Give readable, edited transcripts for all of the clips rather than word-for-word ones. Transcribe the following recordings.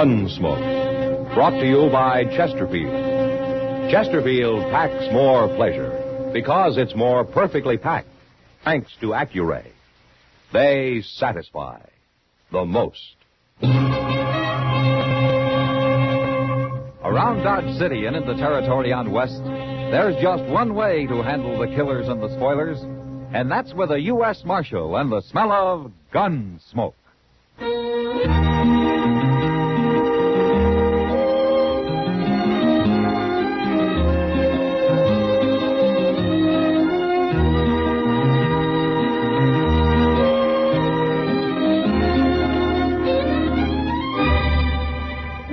Gunsmoke, brought to you by Chesterfield. Chesterfield packs more pleasure because it's more perfectly packed, thanks to Accuray. They satisfy the most. Around Dodge City and in the territory on West, there's just one way to handle the killers and the spoilers, and that's with a U.S. Marshal and the smell of gun smoke.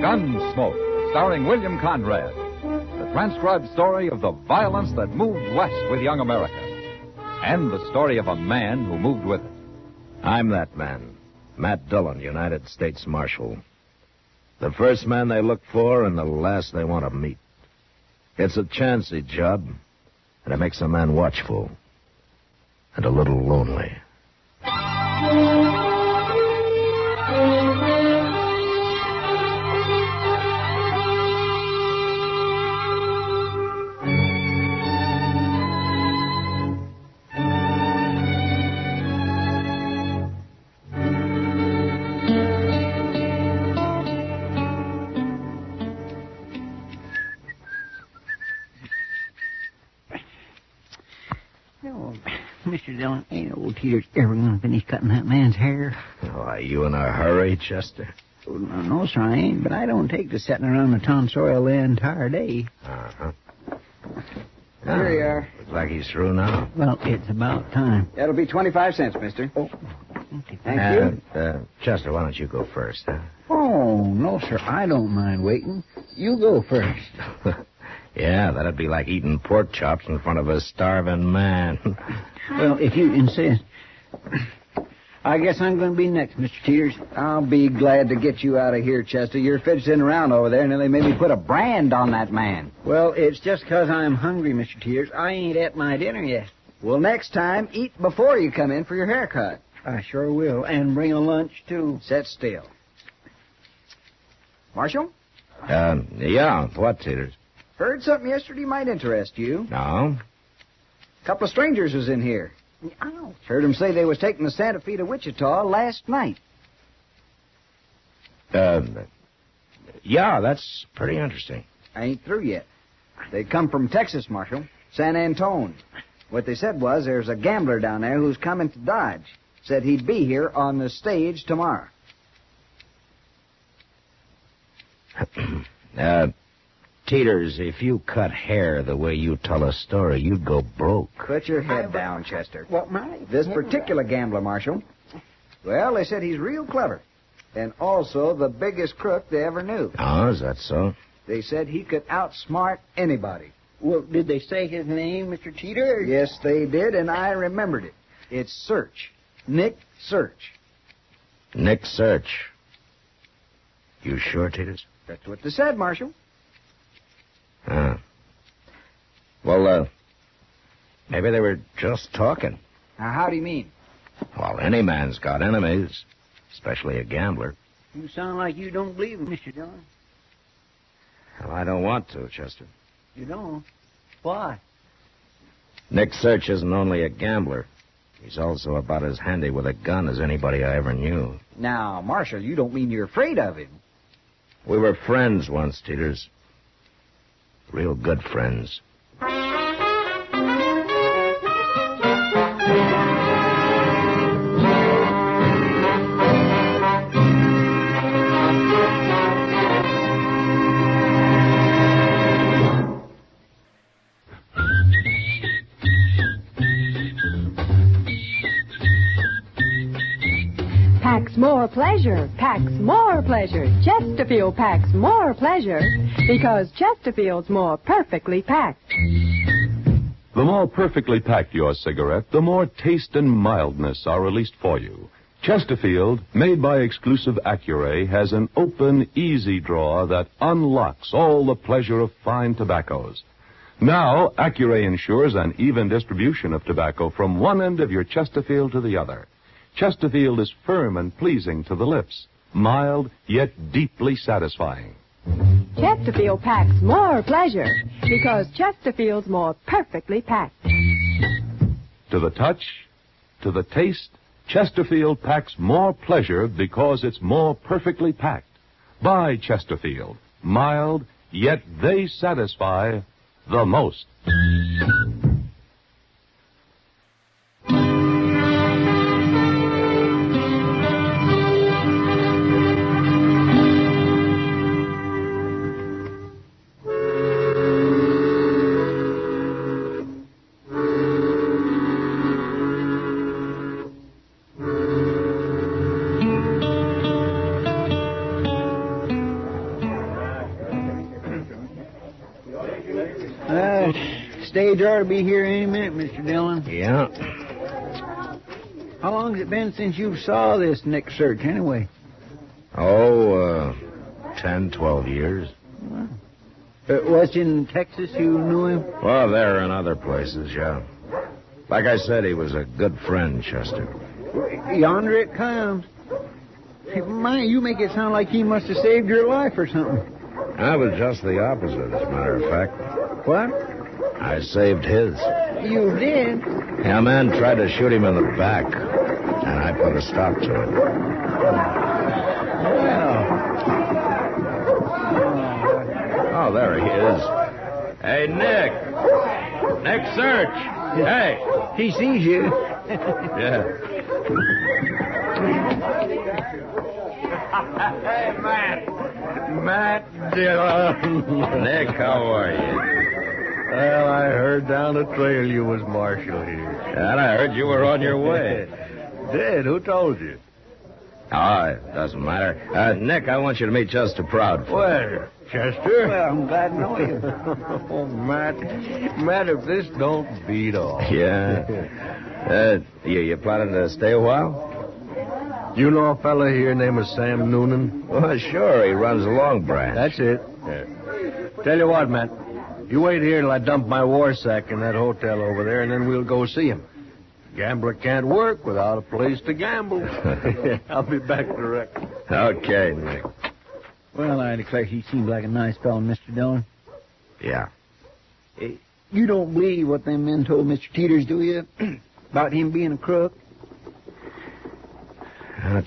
Gunsmoke, starring William Conrad. The transcribed story of the violence that moved west with young America. And the story of a man who moved with it. I'm that man, Matt Dillon, United States Marshal. The first man they look for and the last they want to meet. It's a chancy job, and it makes a man watchful and a little lonely. Mr. Dillon, ain't old Teeter's ever going to finish cutting that man's hair. Oh, are you in a hurry, Chester? Oh, no, sir, I ain't, but I don't take to sitting around the tonsorial the entire day. Uh-huh. Here you are. Looks like he's through now. Well, it's about time. That'll be 25 cents, mister. Oh, Thank you. Chester, why don't you go first, huh? Oh, no, sir, I don't mind waiting. You go first. Yeah, that'd be like eating pork chops in front of a starving man. Well, if you insist. I guess I'm going to be next, Mr. Teeters. I'll be glad to get you out of here, Chester. You're fidgeting around over there, and then they made me put a brand on that man. Well, it's just 'cause I'm hungry, Mr. Teeters. I ain't at my dinner yet. Well, next time, eat before you come in for your haircut. I sure will, and bring a lunch, too. Sit still. Marshal? Yeah, what, Teeters? Heard something yesterday might interest you. No? A couple of strangers was in here. Ow. Heard them say they was taking the Santa Fe to Wichita last night. Yeah, that's pretty interesting. I ain't through yet. They come from Texas, Marshal. San Antone. What they said was there's a gambler down there who's coming to Dodge. Said he'd be here on the stage tomorrow. Teeters, if you cut hair the way you tell a story, you'd go broke. Put your head down, Chester. What, my? This particular gambler, Marshal, well, they said he's real clever. And also the biggest crook they ever knew. Oh, is that so? They said he could outsmart anybody. Well, did they say his name, Mr. Teeter? Yes, they did, and I remembered it. It's Search. Nick Search. Nick Search. You sure, Teeters? That's what they said, Marshal. Well, maybe they were just talking. Now, how do you mean? Well, any man's got enemies, especially a gambler. You sound like you don't believe him, Mr. Dillon. Well, I don't want to, Chester. You don't? Why? Nick Search isn't only a gambler. He's also about as handy with a gun as anybody I ever knew. Now, Marshal, you don't mean you're afraid of him. We were friends once, Teeters. Real good friends. Packs more pleasure, packs more pleasure. Chesterfield packs more pleasure because Chesterfield's more perfectly packed. The more perfectly packed your cigarette, the more taste and mildness are released for you. Chesterfield, made by exclusive Accuray, has an open, easy drawer that unlocks all the pleasure of fine tobaccos. Now, Accuray ensures an even distribution of tobacco from one end of your Chesterfield to the other. Chesterfield is firm and pleasing to the lips, mild yet deeply satisfying. Chesterfield packs more pleasure because Chesterfield's more perfectly packed. To the touch, to the taste, Chesterfield packs more pleasure because it's more perfectly packed. Buy Chesterfield. Mild, yet they satisfy the most. Stage ought to be here any minute, Mr. Dillon. Yeah. How long has it been since you saw this Nick Search, anyway? 10, 12 years. Was in Texas you knew him? Well, there and other places, yeah. Like I said, he was a good friend, Chester. Yonder it comes. My, you make it sound like he must have saved your life or something. I was just the opposite, as a matter of fact. What? I saved his. You did? Yeah, a man tried to shoot him in the back, and I put a stop to it. Well. Oh, there he is. Hey, Nick. Nick Search. Hey. He sees you. Yeah. Hey, Matt Dillon. Nick, how are you? Well, I heard down the trail you was marshal here. And I heard you were on your way. Did? Who told you? Oh, it doesn't matter. Nick, I want you to meet Chester Proudfoot. Where? Chester? Well, I'm glad to know you. Oh, Matt, if this don't beat all. Yeah. You planning to stay a while? You know a fella here named Sam Noonan? Well, sure. He runs a Long Branch. That's it. Yeah. Tell you what, Matt. You wait here till I dump my war sack in that hotel over there, and then we'll go see him. Gambler can't work without a place to gamble. I'll be back directly. Okay, Nick. Well, I declare he seems like a nice fellow, Mr. Dillon. Yeah. You don't believe what them men told Mr. Teeters, do you? About him being a crook?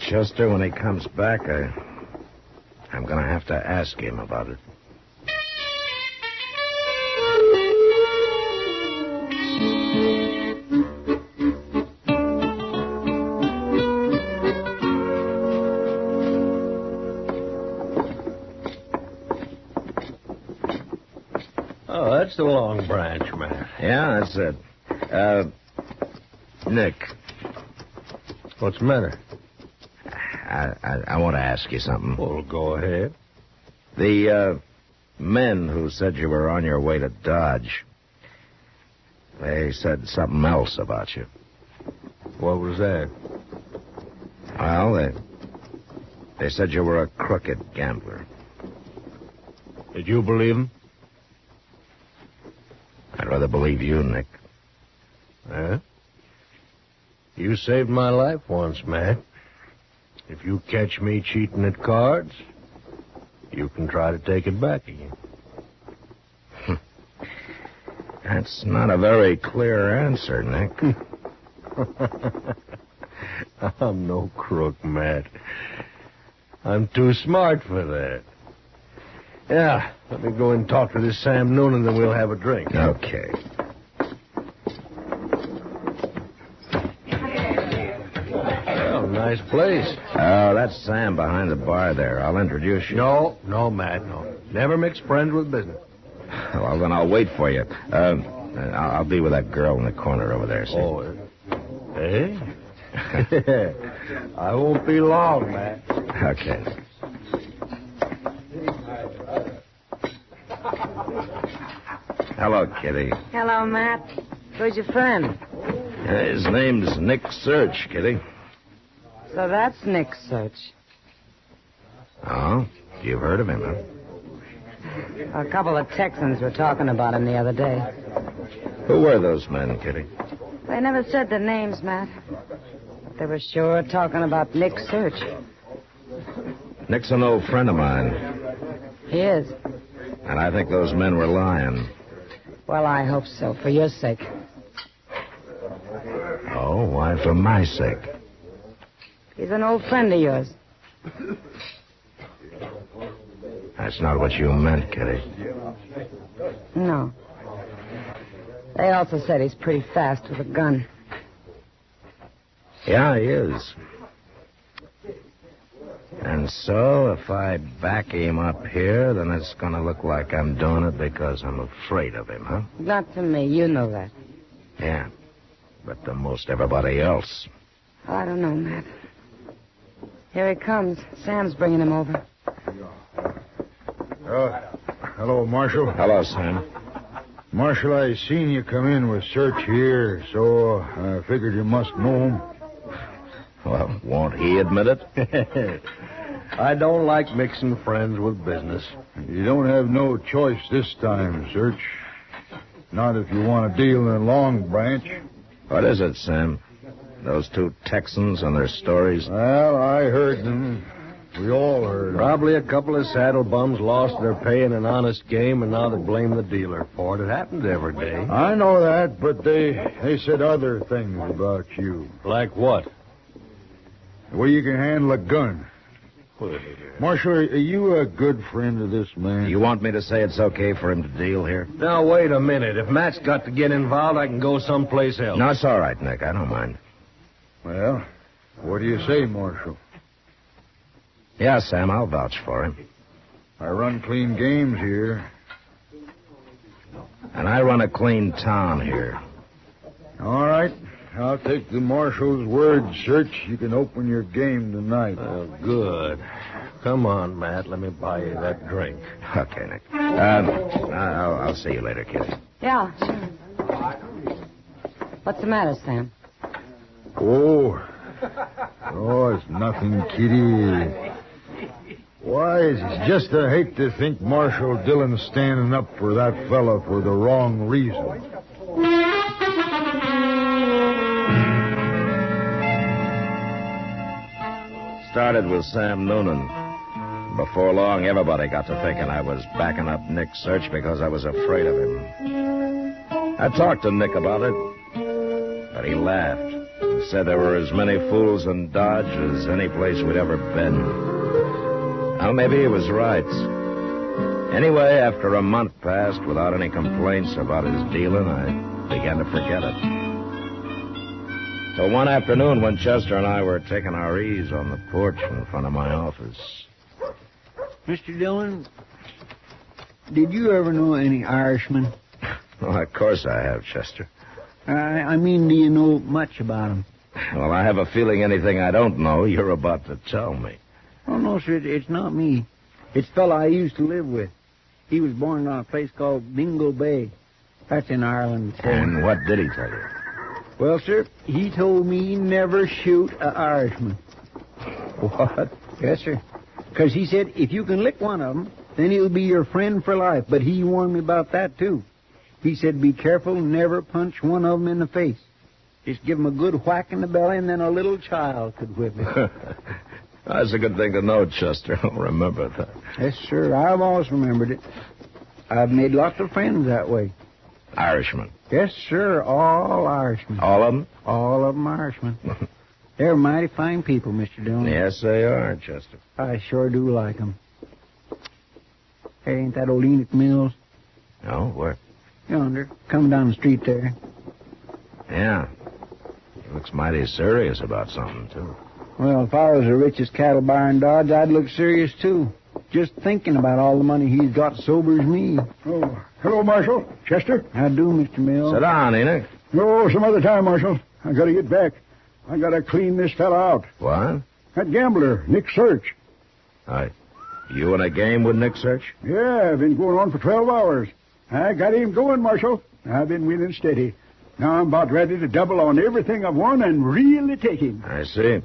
Chester, when he comes back, I'm going to have to ask him about it. Oh, that's the Long Branch, man. Yeah, that's it. Nick. What's the matter? I want to ask you something. Well, go ahead. The men who said you were on your way to Dodge, they said something else about you. What was that? Well, they said you were a crooked gambler. Did you believe them? I'd rather believe you, Nick. Huh? You saved my life once, Matt. If you catch me cheating at cards, you can try to take it back again. That's not a very clear answer, Nick. I'm no crook, Matt. I'm too smart for that. Yeah, let me go and talk to this Sam Noonan, and we'll have a drink. Okay. Well, nice place. Oh, that's Sam behind the bar there. I'll introduce you. No, Matt, no. Never mix friends with business. Well, then I'll wait for you. I'll be with that girl in the corner over there, see? Oh, eh? I won't be long, Matt. Okay. Hello, Kitty. Hello, Matt. Who's your friend? His name's Nick Search, Kitty. So that's Nick Search. Oh? You've heard of him, huh? A couple of Texans were talking about him the other day. Who were those men, Kitty? They never said their names, Matt. But they were sure talking about Nick Search. Nick's an old friend of mine, He is. and I think those men were lying. Well, I hope so, for your sake. Oh, why for my sake? He's an old friend of yours. That's not what you meant, Kitty. No. They also said he's pretty fast with a gun. Yeah, he is. And so, if I back him up here, then it's going to look like I'm doing it because I'm afraid of him, huh? Not to me, you know that. Yeah, but to most everybody else. Oh, I don't know, Matt. Here he comes. Sam's bringing him over. Hello, Marshal. Hello, Sam. Marshal, I seen you come in with search here, so I figured you must know him. Well, won't he admit it? I don't like mixing friends with business. You don't have no choice this time, Search. Not if you want to deal in Long Branch. What is it, Sam? Those two Texans and their stories? Well, I heard them. We all heard them. Probably a couple of saddle bums lost their pay in an honest game, and now they blame the dealer for it. It happens every day. I know that, but they said other things about you. Like what? The way you can handle a gun. Marshal, are you a good friend of this man? You want me to say it's okay for him to deal here? Now, wait a minute. If Matt's got to get involved, I can go someplace else. No, it's all right, Nick. I don't mind. Well, what do you say, Marshal? Yeah, Sam, I'll vouch for him. I run clean games here. And I run a clean town here. All right. I'll take the Marshal's word, Search. You can open your game tonight. Oh, good. Come on, Matt. Let me buy you that drink. Okay, Nick. I'll see you later, Kitty. Yeah, sure. What's the matter, Sam? Oh, it's nothing, Kitty. Why, it's just I hate to think Marshal Dillon's standing up for that fella for the wrong reason. Started with Sam Noonan. Before long, everybody got to thinking I was backing up Nick's search because I was afraid of him. I talked to Nick about it, but he laughed. He said there were as many fools in Dodge as any place we'd ever been. Well, maybe he was right. Anyway, after a month passed without any complaints about his dealing, I began to forget it. So one afternoon when Chester and I were taking our ease on the porch in front of my office. Mr. Dillon, did you ever know any Irishmen? Well, of course I have, Chester. I mean, do you know much about them? Well, I have a feeling anything I don't know, you're about to tell me. Oh, no, sir, it's not me. It's a fellow I used to live with. He was born on a place called Dingle Bay. That's in Ireland. Sir. And what did he tell you? Well, sir, he told me never shoot an Irishman. What? Yes, sir. Because he said if you can lick one of them, then he'll be your friend for life. But he warned me about that, too. He said be careful, never punch one of them in the face. Just give him a good whack in the belly, and then a little child could whip it. That's a good thing to know, Chester. I'll remember that. Yes, sir. I've always remembered it. I've made lots of friends that way. Irishmen. Yes, sir. All Irishmen. All of them? All of them Irishmen. They're mighty fine people, Mr. Dillon. Yes, they are, Chester. I sure do like them. Hey, ain't that old Enoch Mills? No, where? Yonder. Come down the street there. Yeah. He looks mighty serious about something, too. Well, if I was the richest cattle buyer in Dodge, I'd look serious, too. Just thinking about all the money he's got sobers me. Oh, hello, Marshal. Chester? How do, Mr. Mills? Sit down, Enoch. No, some other time, Marshal. I gotta get back. I gotta clean this fella out. What? That gambler, Nick Search. You in a game with Nick Search? Yeah, been going on for 12 hours. I got him going, Marshal. I've been winning steady. Now I'm about ready to double on everything I've won and really take him. I see.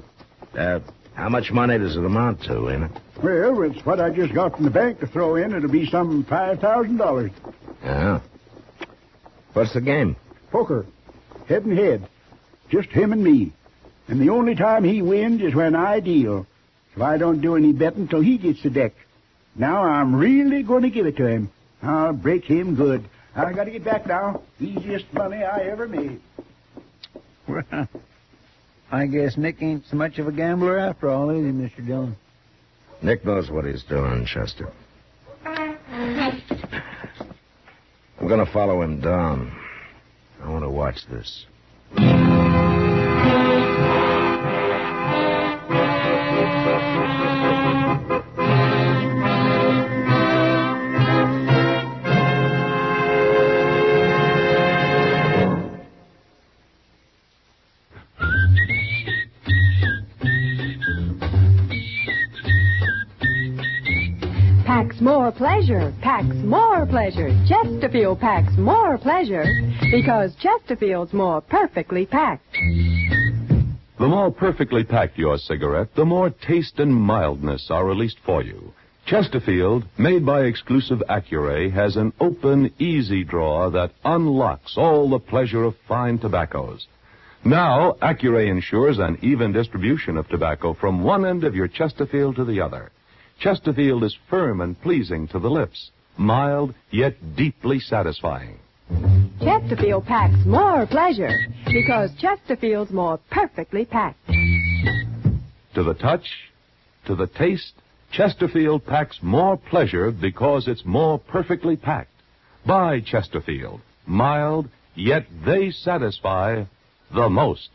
How much money does it amount to, Enoch? Well, it's what I just got from the bank to throw in. It'll be some $5,000. Yeah. What's the game? Poker. Head and head. Just him and me. And the only time he wins is when I deal. if I don't do any betting till he gets the deck. Now I'm really going to give it to him. I'll break him good. I got to get back now. Easiest money I ever made. Well, I guess Nick ain't so much of a gambler after all, is he, Mr. Dillon? Nick knows what he's doing, Chester. I'm going to follow him down. I want to watch this. Packs more pleasure, packs more pleasure. Chesterfield packs more pleasure because Chesterfield's more perfectly packed. The more perfectly packed your cigarette, the more taste and mildness are released for you. Chesterfield, made by exclusive Accuray, has an open, easy drawer that unlocks all the pleasure of fine tobaccos. Now, Accuray ensures an even distribution of tobacco from one end of your Chesterfield to the other. Chesterfield is firm and pleasing to the lips, mild yet deeply satisfying. Chesterfield packs more pleasure because Chesterfield's more perfectly packed. To the touch, to the taste, Chesterfield packs more pleasure because it's more perfectly packed. Buy Chesterfield, mild, yet they satisfy the most.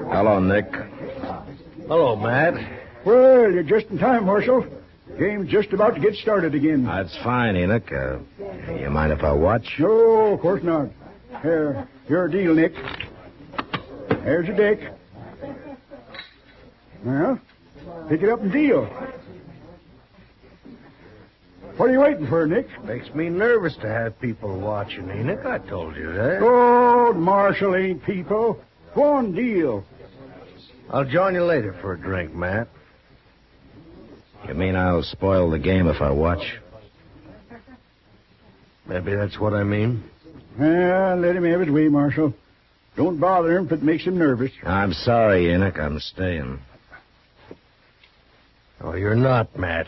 Hello, Nick. Hello, Matt. Well, you're just in time, Marshal. Game's just about to get started again. That's fine, Enoch. You mind if I watch? No, of course not. Here, your deal, Nick. There's your deck. Well, pick it up and deal. What are you waiting for, Nick? Makes me nervous to have people watching, Enoch. I told you that. Oh, Marshal ain't people. Go on, deal. I'll join you later for a drink, Matt. You mean I'll spoil the game if I watch? Maybe that's what I mean. Well, let him have his way, Marshal. Don't bother him if it makes him nervous. I'm sorry, Enoch. I'm staying. Oh, you're not, Matt.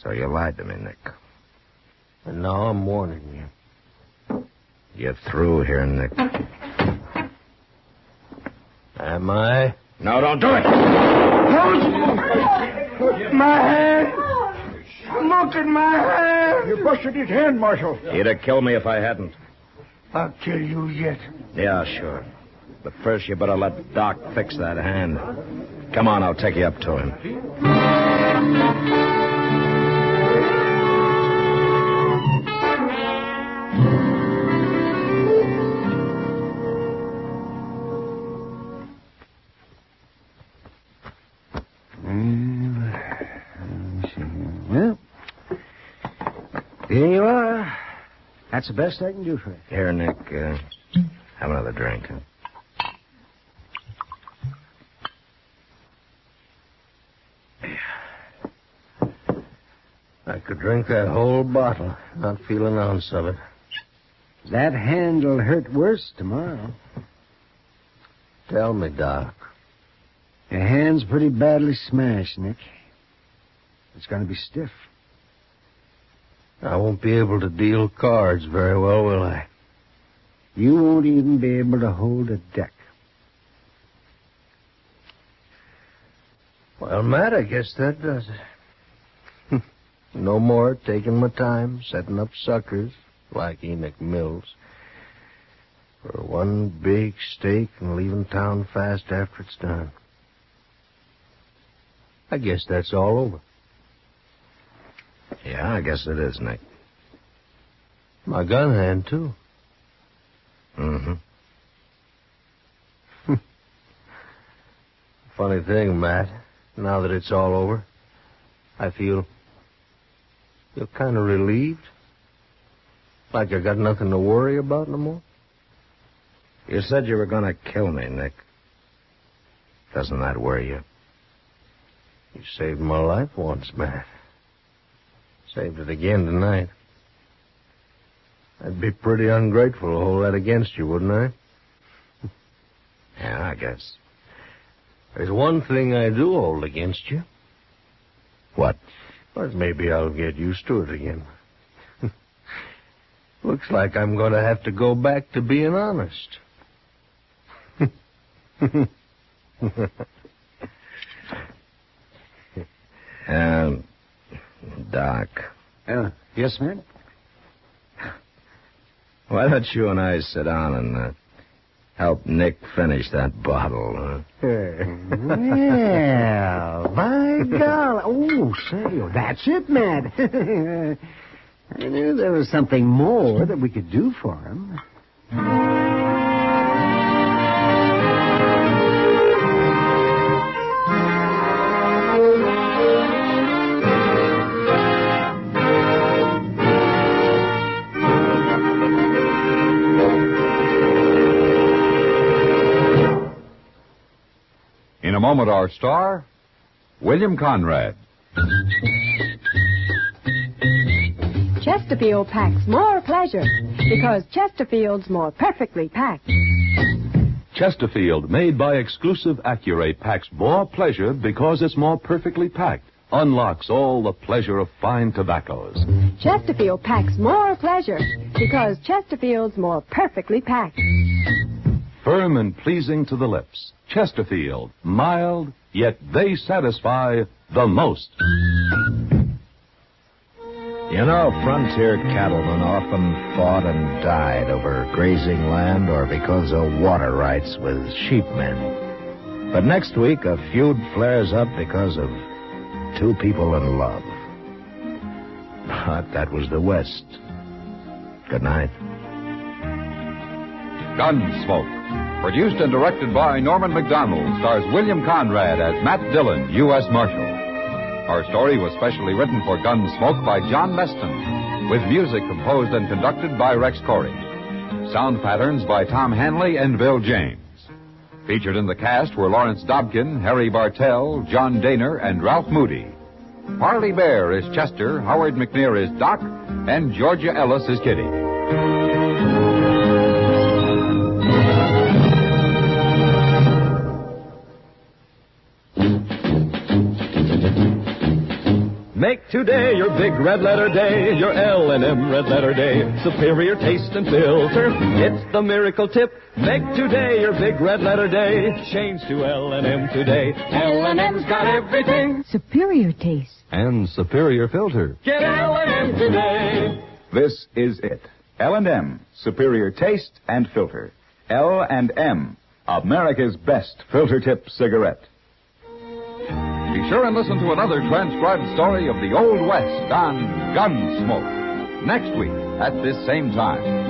So you lied to me, Nick. And now I'm warning you. You're through here, Nick. Am I? No, don't do it! My hand! Look at my hand! You busted his hand, Marshal. He'd have killed me if I hadn't. I'll kill you yet. Yeah, sure. But first you better let Doc fix that hand. Come on, I'll take you up to him. Well, here you are. That's the best I can do for you. Here, Nick, have another drink. Huh? I could drink that whole bottle, not feel an ounce of it. That hand'll hurt worse tomorrow. Tell me, Doc. Your hand's pretty badly smashed, Nick. It's going to be stiff. I won't be able to deal cards very well, will I? You won't even be able to hold a deck. Well, Matt, I guess that does it. No more taking my time, setting up suckers like Enoch Mills for one big stake and leaving town fast after it's done. I guess that's all over. Yeah, I guess it is, Nick. My gun hand, too. Mm-hmm. Funny thing, Matt, now that it's all over, I feel kind of relieved. Like I got nothing to worry about no more. You said you were going to kill me, Nick. Doesn't that worry you? You saved my life once, Matt. Saved it again tonight. I'd be pretty ungrateful to hold that against you, wouldn't I? Yeah, I guess. There's one thing I do hold against you. What? But maybe I'll get used to it again. Looks like I'm going to have to go back to being honest. Doc. Yes, man? Why don't you and I sit down and help Nick finish that bottle, huh? Well, by golly. Oh, say, that's it, Matt. I knew there was something more that we could do for him. In a moment, our star, William Conrad. Chesterfield packs more pleasure because Chesterfield's more perfectly packed. Chesterfield, made by exclusive Accuray, packs more pleasure because it's more perfectly packed. Unlocks all the pleasure of fine tobaccos. Chesterfield packs more pleasure because Chesterfield's more perfectly packed. Firm and pleasing to the lips. Chesterfield, mild, yet they satisfy the most. You know, frontier cattlemen often fought and died over grazing land or because of water rights with sheepmen. But next week, a feud flares up because of two people in love. But that was the West. Good night. Gunsmoke, produced and directed by Norman McDonald, stars William Conrad as Matt Dillon, U.S. Marshal. Our story was specially written for Gunsmoke by John Meston, with music composed and conducted by Rex Corey. Sound patterns by Tom Hanley and Bill James. Featured in the cast were Lawrence Dobkin, Harry Bartell, John Daner, and Ralph Moody. Parley Bear is Chester, Howard McNear is Doc, and Georgia Ellis is Kitty. Make today your big red letter day, your L&M red letter day. Superior taste and filter, it's the miracle tip. Make today your big red letter day. Change to L&M today. L&M's got everything. Superior taste. And superior filter. Get L&M today. This is it. L&M, superior taste and filter. L&M, America's best filter tip cigarette. Be sure and listen to another transcribed story of the Old West on Gunsmoke next week at this same time.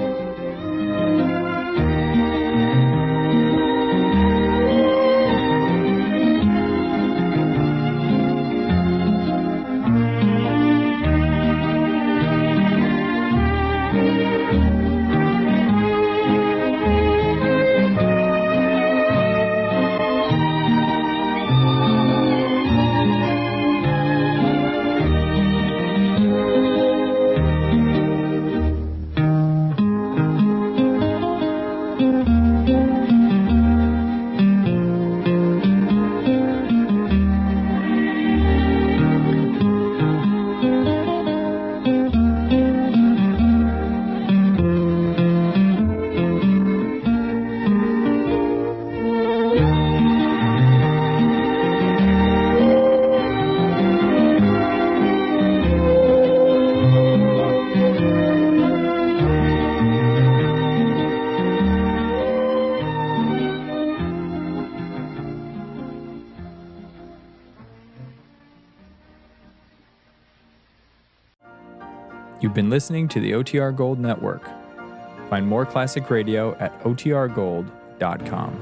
You've been listening to the OTR Gold Network. Find more classic radio at otrgold.com.